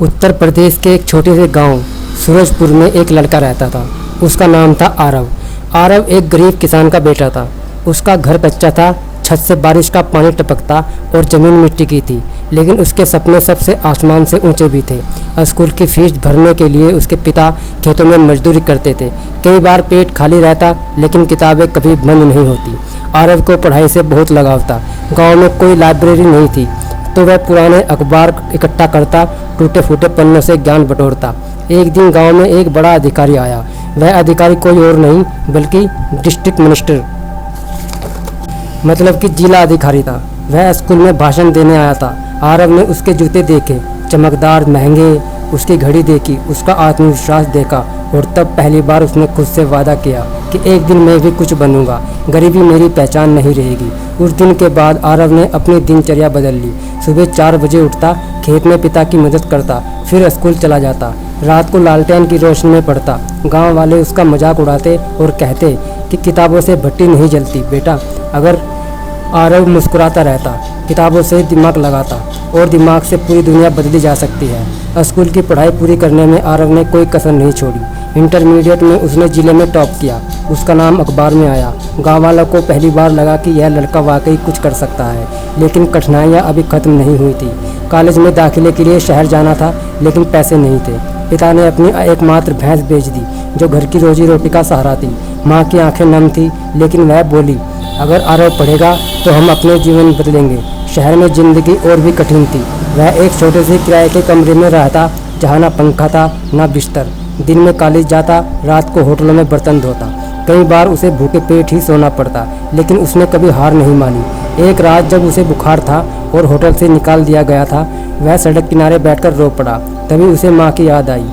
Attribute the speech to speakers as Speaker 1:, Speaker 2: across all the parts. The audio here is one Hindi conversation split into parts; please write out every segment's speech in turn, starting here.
Speaker 1: उत्तर प्रदेश के एक छोटे से गांव सूरजपुर में एक लड़का रहता था। उसका नाम था आरव। आरव एक गरीब किसान का बेटा था। उसका घर कच्चा था, छत से बारिश का पानी टपकता और ज़मीन मिट्टी की थी, लेकिन उसके सपने सबसे आसमान से ऊंचे भी थे। स्कूल की फीस भरने के लिए उसके पिता खेतों में मजदूरी करते थे। कई बार पेट खाली रहता, लेकिन किताबें कभी बंद नहीं होती। आरव को पढ़ाई से बहुत लगाव था। गाँव में कोई लाइब्रेरी नहीं थी, तो वह पुराने अखबार इकट्ठा करता, टूटे फूटे पन्नों से ज्ञान बटोरता। एक दिन गांव में एक बड़ा अधिकारी आया। वह अधिकारी कोई और नहीं बल्कि डिस्ट्रिक्ट मिनिस्टर, मतलब कि जिला अधिकारी था। वह स्कूल में भाषण देने आया था। आरव ने उसके जूते देखे, चमकदार महंगे। उसकी घड़ी देखी, उसका आत्मविश्वास देखा, और तब पहली बार उसने खुद से वादा किया कि एक दिन मैं भी कुछ बनूंगा, गरीबी मेरी पहचान नहीं रहेगी। उस दिन के बाद आरव ने अपनी दिनचर्या बदल ली। सुबह 4 बजे उठता, खेत में पिता की मदद करता, फिर स्कूल चला जाता। रात को लालटेन की रोशनी में पढ़ता। गांव वाले उसका मजाक उड़ाते और कहते कि किताबों से भट्टी नहीं जलती बेटा। अगर आरव मुस्कुराता रहता, किताबों से दिमाग लगाता, और दिमाग से पूरी दुनिया बदली जा सकती है। स्कूल की पढ़ाई पूरी करने में आरव ने कोई कसर नहीं छोड़ी। इंटरमीडिएट में उसने जिले में टॉप किया। उसका नाम अखबार में आया। गाँव वालों को पहली बार लगा कि यह लड़का वाकई कुछ कर सकता है। लेकिन कठिनाइयाँ अभी खत्म नहीं हुई थी। कॉलेज में दाखिले के लिए शहर जाना था, लेकिन पैसे नहीं थे। पिता ने अपनी एकमात्र भैंस बेच दी, जो घर की रोजी रोटी का सहारा थी। माँ की आंखें नम थी, लेकिन वह बोली, अगर आरव पढ़ेगा तो हम अपने जीवन बदलेंगे। शहर में जिंदगी और भी कठिन थी। वह एक छोटे से किराए के कमरे में रहता, जहाँ ना पंखा था ना बिस्तर। दिन में कॉलेज जाता, रात को होटलों में बर्तन धोता। कई बार उसे भूखे पेट ही सोना पड़ता, लेकिन उसने कभी हार नहीं मानी। एक रात जब उसे बुखार था और होटल से निकाल दिया गया था, वह सड़क किनारे बैठकर रो पड़ा। तभी उसे माँ की याद आई।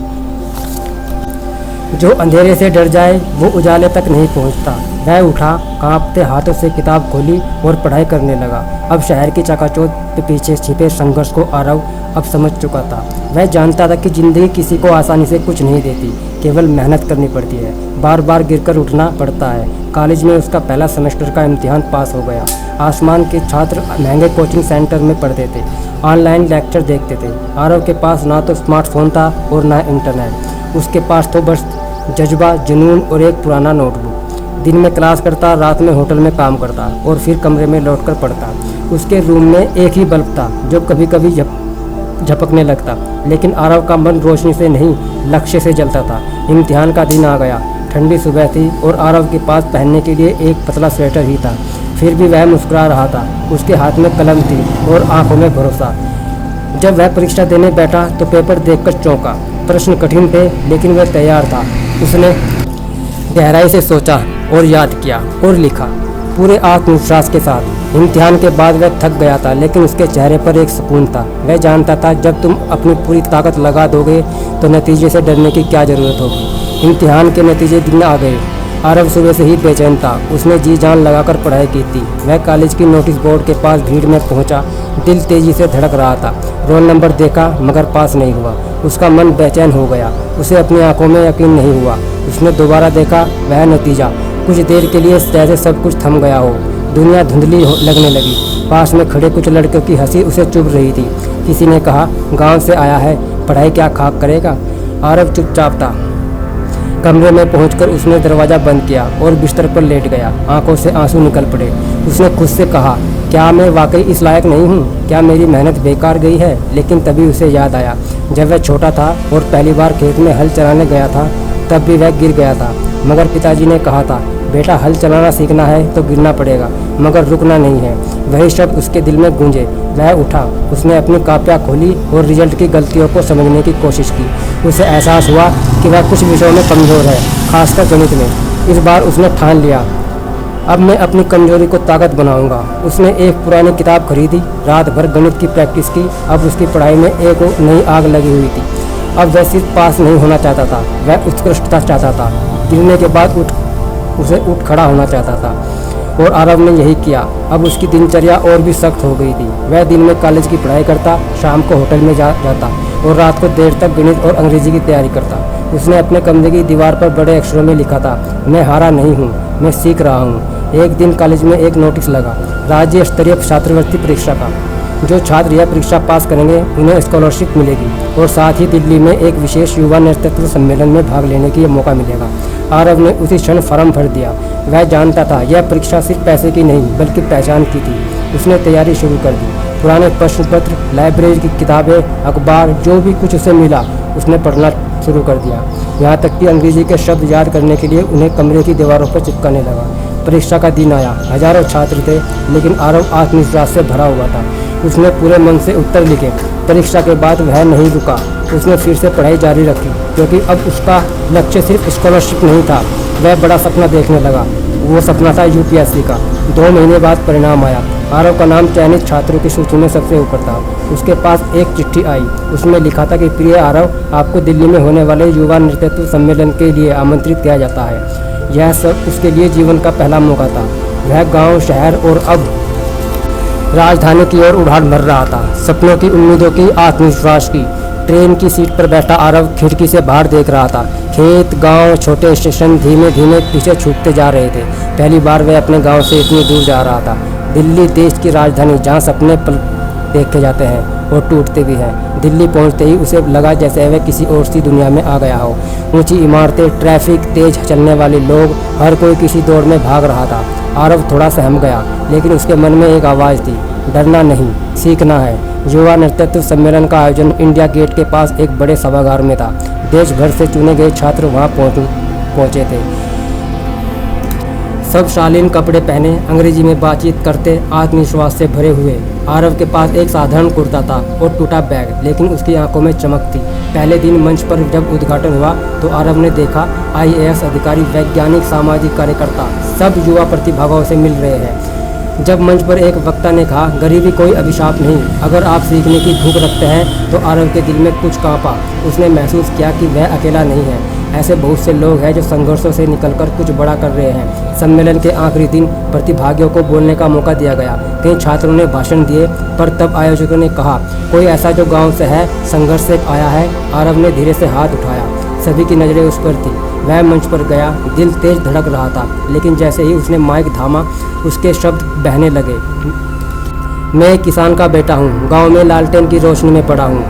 Speaker 1: जो अंधेरे से डर जाए वो उजाले तक नहीं पहुँचता। वह उठा, कांपते हाथों से किताब खोली और पढ़ाई करने लगा। अब शहर की चकाचौंध के पीछे छिपे संघर्ष को आरव अब समझ चुका था। वह जानता था कि जिंदगी किसी को आसानी से कुछ नहीं देती, केवल मेहनत करनी पड़ती है। बार बार गिरकर उठना पड़ता है। कॉलेज में उसका पहला सेमेस्टर का इम्तिहान पास हो गया। आसमान के छात्र महंगे कोचिंग सेंटर में पढ़ते थे, ऑनलाइन लेक्चर देखते थे। आरव के पास ना तो स्मार्टफोन था और ना इंटरनेट। उसके पास तो बस जज्बा, जुनून और एक पुराना नोटबुक। दिन में क्लास करता, रात में होटल में काम करता और फिर कमरे में लौटकर पढ़ता। उसके रूम में एक ही बल्ब था, जो कभी कभी झपकने लगता, लेकिन आरव का मन रोशनी से नहीं, लक्ष्य से जलता था। इम्तिहान का दिन आ गया। ठंडी सुबह थी और आरव के पास पहनने के लिए एक पतला स्वेटर ही था। फिर भी वह मुस्कुरा रहा था। उसके हाथ में कलम थी और आंखों में भरोसा। जब वह परीक्षा देने बैठा तो पेपर देखकर चौंका। प्रश्न कठिन थे, लेकिन वह तैयार था। उसने गहराई से सोचा और याद किया और लिखा, पूरे आत्मविश्वास के साथ। इम्तिहान के बाद वह थक गया था, लेकिन उसके चेहरे पर एक सुकून था। वह जानता था जब तुम अपनी पूरी ताकत लगा दोगे तो नतीजे से डरने की क्या ज़रूरत होगी। इम्तिहान के नतीजे दिन आ गए। आरव सुबह से ही बेचैन था। उसने जी जान लगाकर पढ़ाई की थी। वह कॉलेज की नोटिस बोर्ड के पास भीड़ में पहुंचा। दिल तेजी से धड़क रहा था। रोल नंबर देखा, मगर पास नहीं हुआ। उसका मन बेचैन हो गया। उसे अपनी आंखों में यकीन नहीं हुआ। उसने दोबारा देखा, वह नतीजा। कुछ देर के लिए जैसे सब कुछ थम गया हो। दुनिया धुंधली लगने लगी। पास में खड़े कुछ लड़कों की हंसी उसे चुभ रही थी। किसी ने कहा, गाँव से आया है, पढ़ाई क्या खाक करेगा। आरव चुपचाप था। कमरे में पहुंचकर उसने दरवाज़ा बंद किया और बिस्तर पर लेट गया। आंखों से आंसू निकल पड़े। उसने खुद से कहा, क्या मैं वाकई इस लायक नहीं हूँ? क्या मेरी मेहनत बेकार गई है? लेकिन तभी उसे याद आया, जब वह छोटा था और पहली बार खेत में हल चलाने गया था, तब भी वह गिर गया था। मगर पिताजी ने कहा था, बेटा हल चलाना सीखना है तो गिरना पड़ेगा, मगर रुकना नहीं है। वही शब्द उसके दिल में गूंजे। वह उठा, उसने अपनी कापियाँ खोली और रिजल्ट की गलतियों को समझने की कोशिश की। उसे एहसास हुआ कि वह कुछ विषयों में कमज़ोर है, खासकर गणित में। इस बार उसने ठान लिया, अब मैं अपनी कमजोरी को ताकत बनाऊंगा। उसने एक पुरानी किताब खरीदी, रात भर गणित की प्रैक्टिस की। अब उसकी पढ़ाई में एक नई आग लगी हुई थी। अब वह सिर्फ पास नहीं होना चाहता था, वह उत्कृष्टता चाहता था। गिरने के बाद उसे उठ खड़ा होना चाहता था, और आरव ने यही किया। अब उसकी दिनचर्या और भी सख्त हो गई थी। वह दिन में कॉलेज की पढ़ाई करता, शाम को होटल में जाता और रात को देर तक गणित और अंग्रेजी की तैयारी करता। उसने अपने कमरे की दीवार पर बड़े अक्षरों में लिखा था, मैं हारा नहीं हूँ, मैं सीख रहा हूँ। एक दिन कॉलेज में एक नोटिस लगा, राज्य स्तरीय छात्रवृत्ति परीक्षा का। जो छात्र यह परीक्षा पास करेंगे उन्हें स्कॉलरशिप मिलेगी और साथ ही दिल्ली में एक विशेष युवा नेतृत्व सम्मेलन में भाग लेने की मौका मिलेगा। आरव ने उसी क्षण फॉर्म भर दिया। वह जानता था यह परीक्षा सिर्फ पैसे की नहीं बल्कि पहचान की थी। उसने तैयारी शुरू कर दी। पुराने प्रश्न पत्र, लाइब्रेरी की किताबें, अखबार, जो भी कुछ उसे मिला उसने पढ़ना शुरू कर दिया। यहाँ तक कि अंग्रेजी के शब्द याद करने के लिए उन्हें कमरे की दीवारों पर चिपकाने लगा। परीक्षा का दिन आया। हजारों छात्र थे, लेकिन आरव आत्मविश्वास से भरा हुआ था। उसने पूरे मन से उत्तर लिखे। परीक्षा के बाद वह नहीं रुका। उसने फिर से पढ़ाई जारी रखी, क्योंकि अब उसका लक्ष्य सिर्फ स्कॉलरशिप नहीं था। वह बड़ा सपना देखने लगा। वो सपना था यूपीएससी का। 2 महीने बाद परिणाम आया। आरव का नाम चयनित छात्रों की सूची में सबसे ऊपर था। उसके पास एक चिट्ठी आई। उसमें लिखा था कि प्रिय आरव, आपको दिल्ली में होने वाले युवा नेतृत्व सम्मेलन के लिए आमंत्रित किया जाता है। यह सब उसके लिए जीवन का पहला मौका था। वह गांव, शहर और अब राजधानी की ओर उड़ान भर रहा था। सपनों की, उम्मीदों की, आत्मविश्वास की। ट्रेन की सीट पर बैठा आरव खिड़की से बाहर देख रहा था। खेत, गांव, छोटे स्टेशन धीमे धीमे पीछे छूटते जा रहे थे। पहली बार वह अपने गांव से इतनी दूर जा रहा था। दिल्ली, देश की राजधानी, जहां सपने पल देखे जाते हैं और टूटते भी हैं। दिल्ली पहुंचते ही उसे लगा जैसे वह किसी और सी दुनिया में आ गया हो। ऊंची इमारतें, ट्रैफिक, तेज चलने वाले लोग, हर कोई किसी दौड़ में भाग रहा था। आरव थोड़ा सहम गया, लेकिन उसके मन में एक आवाज़ थी, डरना नहीं, सीखना है। युवा नेतृत्व सम्मेलन का आयोजन इंडिया गेट के पास एक बड़े सभागार में था। देश भर से चुने गए छात्र वहां पहुंचे थे। सब शालीन कपड़े पहने, अंग्रेजी में बातचीत करते, आत्मविश्वास से भरे हुए। आरव के पास एक साधारण कुर्ता था और टूटा बैग, लेकिन उसकी आंखों में चमक थी। पहले दिन मंच पर जब उद्घाटन हुआ तो आरव ने देखा आईएएस अधिकारी, वैज्ञानिक, सामाजिक कार्यकर्ता सब युवा प्रतिभागियों से मिल रहे हैं। जब मंच पर एक वक्ता ने कहा, गरीबी कोई अभिशाप नहीं, अगर आप सीखने की भूख रखते हैं, तो आरव के दिल में कुछ कांपा। उसने महसूस किया कि वह अकेला नहीं है। ऐसे बहुत से लोग हैं जो संघर्षों से निकलकर कुछ बड़ा कर रहे हैं। सम्मेलन के आखिरी दिन प्रतिभागियों को बोलने का मौका दिया गया। कई छात्रों ने भाषण दिए, पर तब आयोजकों ने कहा, कोई ऐसा जो गांव से है, संघर्ष से आया है। आरव ने धीरे से हाथ उठाया। सभी की नज़रें उस पर थी। वह मंच पर गया। दिल तेज धड़क रहा था, लेकिन जैसे ही उसने माइक थामा, उसके शब्द बहने लगे। मैं एक किसान का बेटा हूँ, गांव में लालटेन की रोशनी में पड़ा हूँ।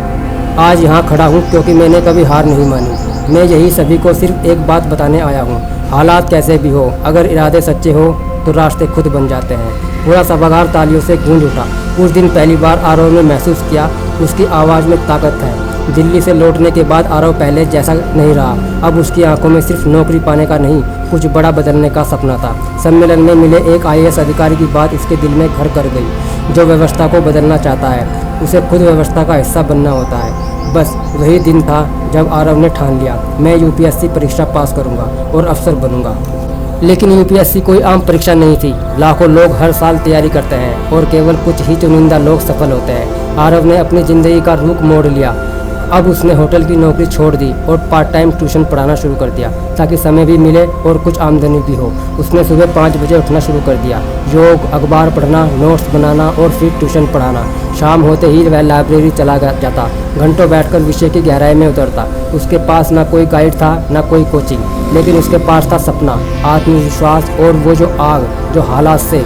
Speaker 1: आज यहाँ खड़ा हूँ क्योंकि मैंने कभी हार नहीं मानी। मैं यही सभी को सिर्फ एक बात बताने आया हूँ, हालात कैसे भी हो, अगर इरादे सच्चे हो तो रास्ते खुद बन जाते हैं। पूरा सभागार तालियों से गूंज उठा। उस दिन पहली बार आरव ने महसूस किया उसकी आवाज़ में ताकत है। दिल्ली से लौटने के बाद आरव पहले जैसा नहीं रहा। अब उसकी आंखों में सिर्फ नौकरी पाने का नहीं, कुछ बड़ा बदलने का सपना था। सम्मेलन में मिले एक आईएएस अधिकारी की बात उसके दिल में घर कर गई। जो व्यवस्था को बदलना चाहता है, उसे खुद व्यवस्था का हिस्सा बनना होता है। बस वही दिन था जब आरव ने ठान लिया, मैं यूपीएससी परीक्षा पास करूंगा और अफसर बनूंगा। लेकिन यूपीएससी कोई आम परीक्षा नहीं थी। लाखों लोग हर साल तैयारी करते हैं और केवल कुछ ही चुनिंदा लोग सफल होते हैं। आरव ने अपनी ज़िंदगी का रुख मोड़ लिया। अब उसने होटल की नौकरी छोड़ दी और पार्ट टाइम ट्यूशन पढ़ाना शुरू कर दिया, ताकि समय भी मिले और कुछ आमदनी भी हो। उसने सुबह 5 बजे उठना शुरू कर दिया। योग, अखबार पढ़ना, नोट्स बनाना और फिर ट्यूशन पढ़ाना। शाम होते ही वह लाइब्रेरी चला जाता, घंटों बैठकर विषय की गहराई में उतरता। उसके पास ना कोई गाइड था, ना कोई कोचिंग, लेकिन उसके पास था सपना, आत्मविश्वास और वो जो आग जो हालात से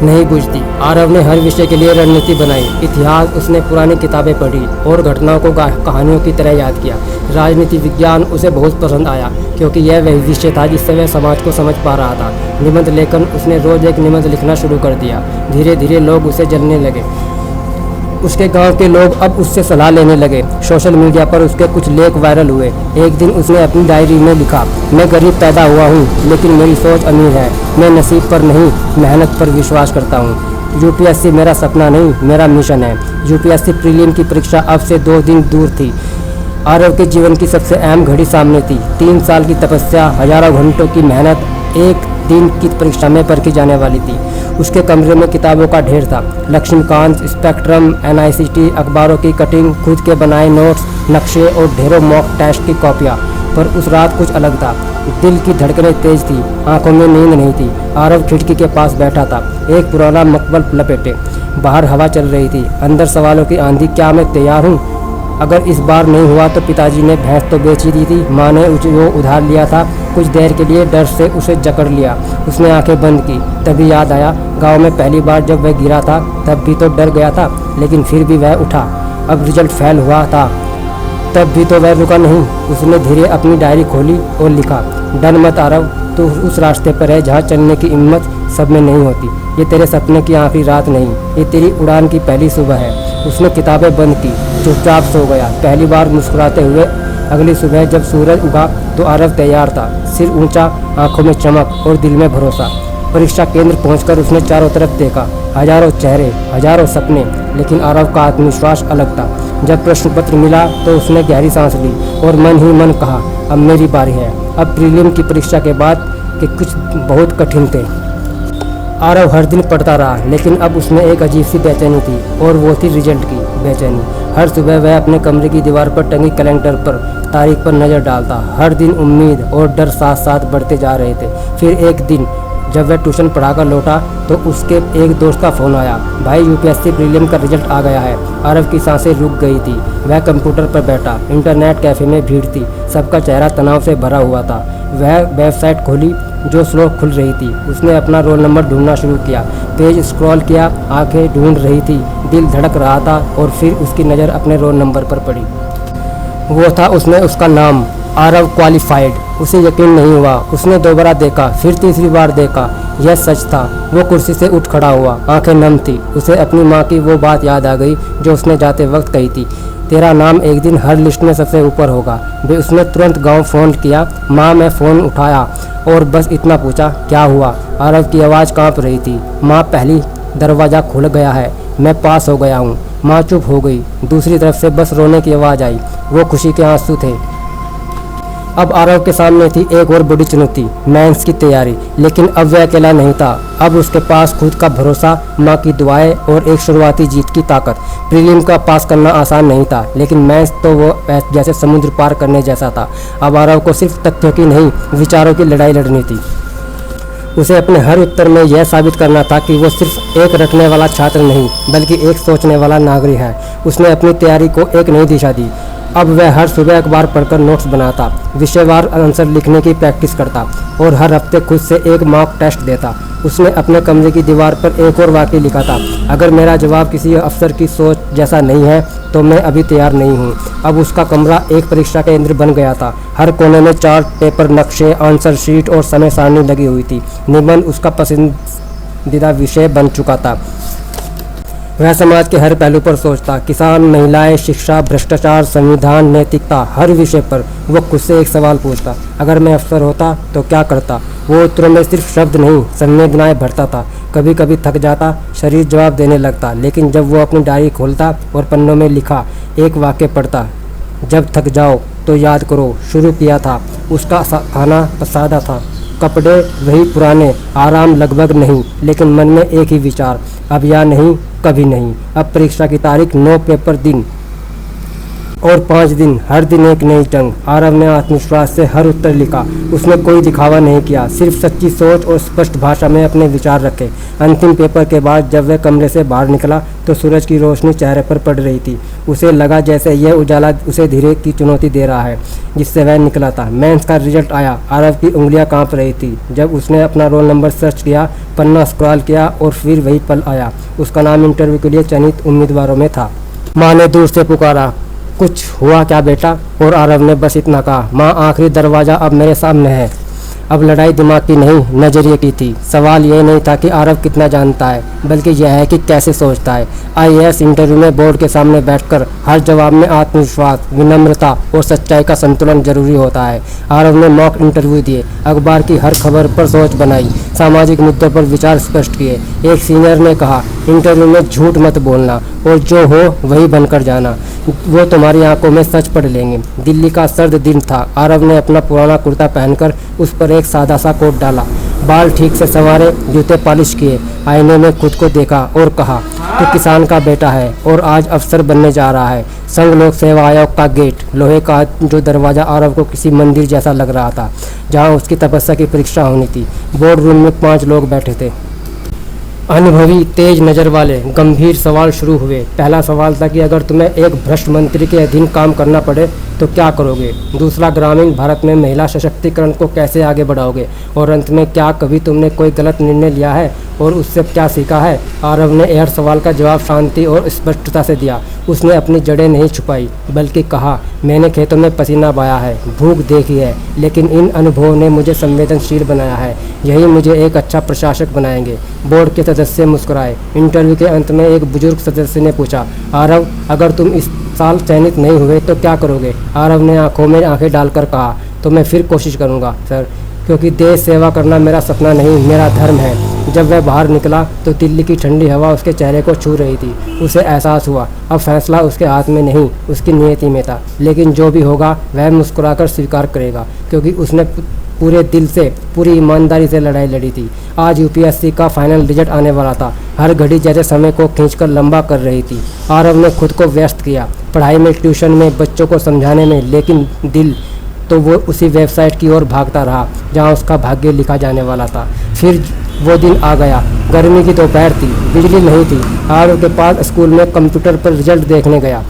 Speaker 1: नहीं बुझती। आरव ने हर विषय के लिए रणनीति बनाई। इतिहास उसने पुरानी किताबें पढ़ी और घटनाओं को कहानियों की तरह याद किया। राजनीति विज्ञान उसे बहुत पसंद आया, क्योंकि यह वही विषय था जिससे वह समाज को समझ पा रहा था। निबंध लेखन उसने रोज एक निबंध लिखना शुरू कर दिया। धीरे धीरे लोग उसे जलने लगे। उसके गांव के लोग अब उससे सलाह लेने लगे। सोशल मीडिया पर उसके कुछ लेख वायरल हुए। एक दिन उसने अपनी डायरी में लिखा, मैं गरीब पैदा हुआ हूँ, लेकिन मेरी सोच अमीर है। मैं नसीब पर नहीं, मेहनत पर विश्वास करता हूँ। यूपीएससी मेरा सपना नहीं, मेरा मिशन है। यूपीएससी प्रीलिम की परीक्षा अब से 2 दिन दूर थी। आरव के जीवन की सबसे अहम घड़ी सामने थी। 3 साल की तपस्या, हजारों घंटों की मेहनत एक दिन की परीक्षा में परखी जाने वाली थी। उसके कमरे में किताबों का ढेर था, लक्ष्मीकांत, स्पेक्ट्रम, एनआईसीटी, अखबारों की कटिंग, खुद के बनाए नोट्स, नक्शे और ढेरों मॉक टेस्ट की कॉपियाँ। पर उस रात कुछ अलग था। दिल की धड़कनें तेज थी, आंखों में नींद नहीं थी। आरव खिड़की के पास बैठा था, एक पुराना मकबल लपेटे। बाहर हवा चल रही थी, अंदर सवालों की आंधी। क्या मैं तैयार हूँ? अगर इस बार नहीं हुआ तो पिताजी ने भैंस तो बेच ही दी थी, माँ ने जो उधार लिया था कुछ देर के लिए डर से उसे जकड़ लिया। उसने आंखें बंद की, तभी याद आया गांव में पहली बार जब वह गिरा था तब भी तो डर गया था, लेकिन फिर भी वह उठा। अब रिजल्ट फेल हुआ था तब भी तो वह रुका नहीं। उसने धीरे अपनी डायरी खोली और लिखा, डर मत आरव, तो उस रास्ते पर है जहाँ चलने की हिम्मत सब में नहीं होती। ये तेरे सपने की आखिरी रात नहीं, ये तेरी उड़ान की पहली सुबह है। उसने किताबें बंद की, चुपचाप सो गया, पहली बार मुस्कुराते हुए। अगली सुबह जब सूरज उगा तो आरव तैयार था, सिर ऊंचा, आंखों में चमक और दिल में भरोसा। परीक्षा केंद्र पहुंचकर उसने चारों तरफ देखा, हजारों चेहरे, हजारों सपने, लेकिन आरव का आत्मविश्वास अलग था। जब प्रश्न पत्र मिला तो उसने गहरी सांस ली और मन ही मन कहा, अब मेरी बारी है। अब प्रीलिम की परीक्षा के बाद के कुछ बहुत कठिन थे। आरव हर दिन पढ़ता रहा, लेकिन अब उसमें एक अजीब सी बेचैनी थी, और वो थी रिजल्ट की बेचैनी। हर सुबह वह अपने कमरे की दीवार पर टंगी कैलेंडर पर तारीख पर नज़र डालता। हर दिन उम्मीद और डर साथ साथ बढ़ते जा रहे थे। फिर एक दिन जब वह ट्यूशन पढ़ाकर लौटा तो उसके एक दोस्त का फ़ोन आया, भाई यूपीएससी प्रीलिम का रिजल्ट आ गया है। आरव की सांसें रुक गई थी। वह कंप्यूटर पर बैठा, इंटरनेट कैफ़े में भीड़ थी, सबका चेहरा तनाव से भरा हुआ था। वह वेबसाइट खोली जो स्लो खुल रही थी। उसने अपना रोल नंबर ढूंढना शुरू किया, पेज स्क्रॉल किया, आंखें ढूंढ रही थी, दिल धड़क रहा था, और फिर उसकी नज़र अपने रोल नंबर पर पड़ी। वो था उसमें उसका नाम, आरव क्वालिफाइड। उसे यकीन नहीं हुआ। उसने दोबारा देखा, फिर तीसरी बार देखा, यह सच था। वो कुर्सी से उठ खड़ा हुआ, आंखें नम थी। उसे अपनी माँ की वो बात याद आ गई जो उसने जाते वक्त कही थी, तेरा नाम एक दिन हर लिस्ट में सबसे ऊपर होगा। वे उसने तुरंत गांव फ़ोन किया। माँ ने फ़ोन उठाया और बस इतना पूछा, क्या हुआ? आरव की आवाज़ कांप रही थी। माँ, पहली दरवाज़ा खुल गया है, मैं पास हो गया हूँ। माँ चुप हो गई। दूसरी तरफ से बस रोने की आवाज़ आई। वो खुशी के आंसू थे। अब आरव के सामने थी एक और बड़ी चुनौती, मेंस की तैयारी। लेकिन अब वह अकेला नहीं था। अब उसके पास खुद का भरोसा, माँ की दुआएं और एक शुरुआती जीत की ताकत। प्रीलिम का पास करना आसान नहीं था, लेकिन मेंस तो वो जैसे समुद्र पार करने जैसा था। अब आरव को सिर्फ तथ्यों की नहीं, विचारों की लड़ाई लड़नी थी। उसे अपने हर उत्तर में यह साबित करना था कि वो सिर्फ एक रटने वाला छात्र नहीं, बल्कि एक सोचने वाला नागरिक है। उसने अपनी तैयारी को एक नई दिशा दी। अब वह हर सुबह अखबार पढ़कर नोट्स बनाता, विषयवार आंसर लिखने की प्रैक्टिस करता और हर हफ्ते खुद से एक मॉक टेस्ट देता। उसने अपने कमरे की दीवार पर एक और वाक्य लिखा था, अगर मेरा जवाब किसी अफसर की सोच जैसा नहीं है तो मैं अभी तैयार नहीं हूँ। अब उसका कमरा एक परीक्षा केंद्र बन गया था। हर कोने में चार्ट पेपर, नक्शे, आंसर शीट और समय सारणी लगी हुई थी। निबंध उसका पसंदीदा विषय बन चुका था। वह समाज के हर पहलू पर सोचता, किसान, महिलाएं, शिक्षा, भ्रष्टाचार, संविधान, नैतिकता, हर विषय पर वो खुद से एक सवाल पूछता, अगर मैं अफसर होता तो क्या करता। वो उत्तरों में सिर्फ शब्द नहीं, संवेदनाएं भरता था। कभी कभी थक जाता, शरीर जवाब देने लगता, लेकिन जब वो अपनी डायरी खोलता और पन्नों में लिखा एक वाक्य पढ़ता, जब थक जाओ तो याद करो शुरू किया था। उसका खाना सादा था, कपड़े वही पुराने, आराम लगभग नहीं, लेकिन मन में एक ही विचार, अब या नहीं, कभी नहीं। अब परीक्षा की तारीख, 9 पेपर दिन और 5 दिन, हर दिन एक नई जंग। आरव ने आत्मविश्वास से हर उत्तर लिखा। उसने कोई दिखावा नहीं किया, सिर्फ सच्ची सोच और स्पष्ट भाषा में अपने विचार रखे। अंतिम पेपर के बाद जब वह कमरे से बाहर निकला तो सूरज की रोशनी चेहरे पर पड़ रही थी। उसे लगा जैसे यह उजाला उसे धीरे की चुनौती दे रहा है जिससे वह निकला था। मेंस का रिजल्ट आया। आरव की उंगलियां कांप रही थी। जब उसने अपना रोल नंबर सर्च किया, पन्ना स्क्रॉल किया और फिर वही पल आया। उसका नाम इंटरव्यू के लिए चयनित उम्मीदवारों में था। माँ ने दूर से पुकारा, कुछ हुआ क्या बेटा? और आरव ने बस इतना कहा, माँ, आखिरी दरवाज़ा अब मेरे सामने है। अब लड़ाई दिमाग की नहीं, नज़रिए की थी। सवाल ये नहीं था कि आरव कितना जानता है, बल्कि यह है कि कैसे सोचता है। आईएएस इंटरव्यू में बोर्ड के सामने बैठकर हर जवाब में आत्मविश्वास, विनम्रता और सच्चाई का संतुलन जरूरी होता है। आरव ने मॉक इंटरव्यू दिए, अखबार की हर खबर पर सोच बनाई, सामाजिक मुद्दों पर विचार स्पष्ट किए। एक सीनियर ने कहा, इंटरव्यू में झूठ मत बोलना और जो हो वही बनकर जाना, वो तुम्हारी आंखों में सच पढ़ लेंगे। दिल्ली का सर्द दिन था। आरव ने अपना पुराना कुर्ता पहनकर उस पर एक सादा सा कोट डाला, बाल ठीक से संवारे, जूते पॉलिश किए, आईने में खुद को देखा और कहा, तू किसान का बेटा है और आज अफसर बनने जा रहा है। संघ लोक सेवा आयोग का गेट, लोहे का जो दरवाज़ा आरव को किसी मंदिर जैसा लग रहा था जहाँ उसकी तपस्या की परीक्षा होनी थी। बोर्ड रूम में 5 लोग बैठे थे। अनुभवी तेज नज़र वाले गंभीर सवाल शुरू हुए। पहला सवाल था कि अगर तुम्हें एक भ्रष्ट मंत्री के अधीन काम करना पड़े तो क्या करोगे। दूसरा, ग्रामीण भारत में महिला सशक्तिकरण को कैसे आगे बढ़ाओगे। और अंत में, क्या कभी तुमने कोई गलत निर्णय लिया है और उससे क्या सीखा है। आरव ने हर सवाल का जवाब शांति और स्पष्टता से दिया। उसने अपनी जड़ें नहीं छुपाई बल्कि कहा, मैंने खेतों में पसीना बहाया है, भूख देखी है, लेकिन इन अनुभवों ने मुझे संवेदनशील बनाया है। यही मुझे एक अच्छा प्रशासक बनाएंगे। बोर्ड के सदस्य मुस्कुराए। इंटरव्यू के अंत में एक बुजुर्ग सदस्य ने पूछा, आरव, अगर तुम इस साल चयनित नहीं हुए तो क्या करोगे। आरव ने आंखों में आंखें डालकर कहा, तो मैं फिर कोशिश करूंगा सर, क्योंकि देश सेवा करना मेरा सपना नहीं, मेरा धर्म है। जब वह बाहर निकला तो दिल्ली की ठंडी हवा उसके चेहरे को छू रही थी। उसे एहसास हुआ अब फैसला उसके हाथ में नहीं, उसकी नियति में था। लेकिन जो भी होगा वह मुस्कुराकर स्वीकार करेगा, क्योंकि उसने पूरे दिल से, पूरी ईमानदारी से लड़ाई लड़ी थी। आज यूपीएससी का फाइनल रिजल्ट आने वाला था। हर घड़ी जैसे समय को खींचकर लंबा कर रही थी। आरव ने खुद को व्यस्त किया, पढ़ाई में, ट्यूशन में, बच्चों को समझाने में, लेकिन दिल तो वो उसी वेबसाइट की ओर भागता रहा जहां उसका भाग्य लिखा जाने वाला था। फिर वो दिन आ गया। गर्मी की दोपहर थी, बिजली नहीं थी। आरव के पास स्कूल में कंप्यूटर पर रिजल्ट देखने गया।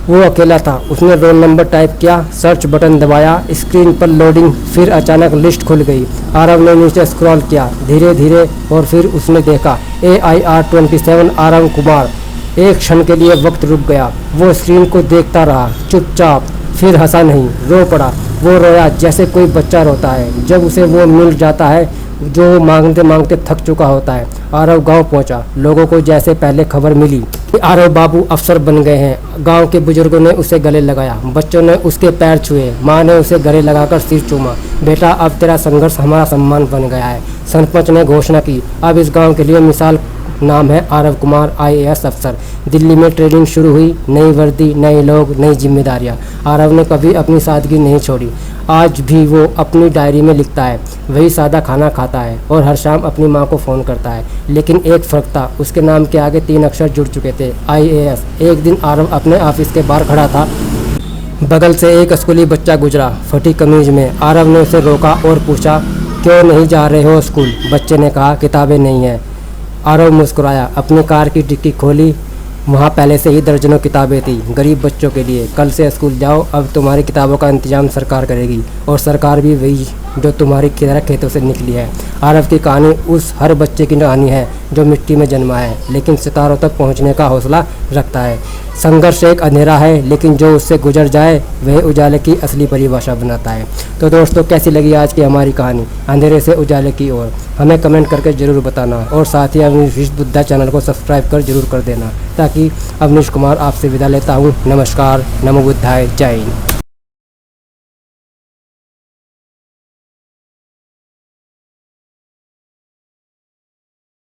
Speaker 1: वो अकेला था। उसने रोल नंबर टाइप किया, सर्च बटन दबाया, स्क्रीन पर लोडिंग, फिर अचानक लिस्ट खुल गई। आरव ने नीचे स्क्रॉल किया धीरे धीरे और फिर उसने देखा AIR 27 आरव कुमार। एक क्षण के लिए वक्त रुक गया। वो स्क्रीन को देखता रहा चुपचाप, फिर हंसा नहीं, रो पड़ा। वो रोया जैसे कोई बच्चा रोता है जब उसे वो मिल जाता है जो वो मांगते मांगते थक चुका होता है। आरव गांव पहुंचा। लोगों को जैसे पहले खबर मिली कि आरव बाबू अफसर बन गए हैं। गांव के बुजुर्गों ने उसे गले लगाया, बच्चों ने उसके पैर छुए, माँ ने उसे गले लगाकर सिर चूमा। बेटा, अब तेरा संघर्ष हमारा सम्मान बन गया है। सरपंच ने घोषणा की, अब इस गाँव के लिए मिसाल नाम है आरव कुमार, IAS अफसर। दिल्ली में ट्रेनिंग शुरू हुई, नई वर्दी, नए लोग, नई जिम्मेदारियां। आरव ने कभी अपनी सादगी नहीं छोड़ी। आज भी वो अपनी डायरी में लिखता है, वही सादा खाना खाता है और हर शाम अपनी माँ को फ़ोन करता है। लेकिन एक फ़र्क था, उसके नाम के आगे 3 अक्षर जुड़ चुके थे, IAS। एक दिन आरव अपने ऑफिस के बाहर खड़ा था। बगल से एक स्कूली बच्चा गुजरा, फटी कमीज में। आरव ने उसे रोका और पूछा, क्यों नहीं जा रहे हो स्कूल। बच्चे ने कहा, किताबें नहीं हैं। आरव मुस्कुराया, अपनी कार की डिक्की खोली। वहाँ पहले से ही दर्जनों किताबें थी, गरीब बच्चों के लिए। कल से स्कूल जाओ, अब तुम्हारी किताबों का इंतजाम सरकार करेगी, और सरकार भी वही जो तुम्हारी खेतों से निकली है। आरव की कहानी उस हर बच्चे की कहानी है जो मिट्टी में जन्मा है लेकिन सितारों तक पहुँचने का हौसला रखता है। संघर्ष एक अंधेरा है, लेकिन जो उससे गुजर जाए वह उजाले की असली परिभाषा बनाता है। तो दोस्तों, कैसी लगी आज की हमारी कहानी अंधेरे से उजाले की ओर, हमें कमेंट करके ज़रूर बताना। और साथ ही अवनीश बुद्धा चैनल को सब्सक्राइब कर जरूर कर देना, ताकि अवनीश कुमार आपसे विदा लेता हूँ। नमस्कार, नमो बुद्धाय, जय हिंद।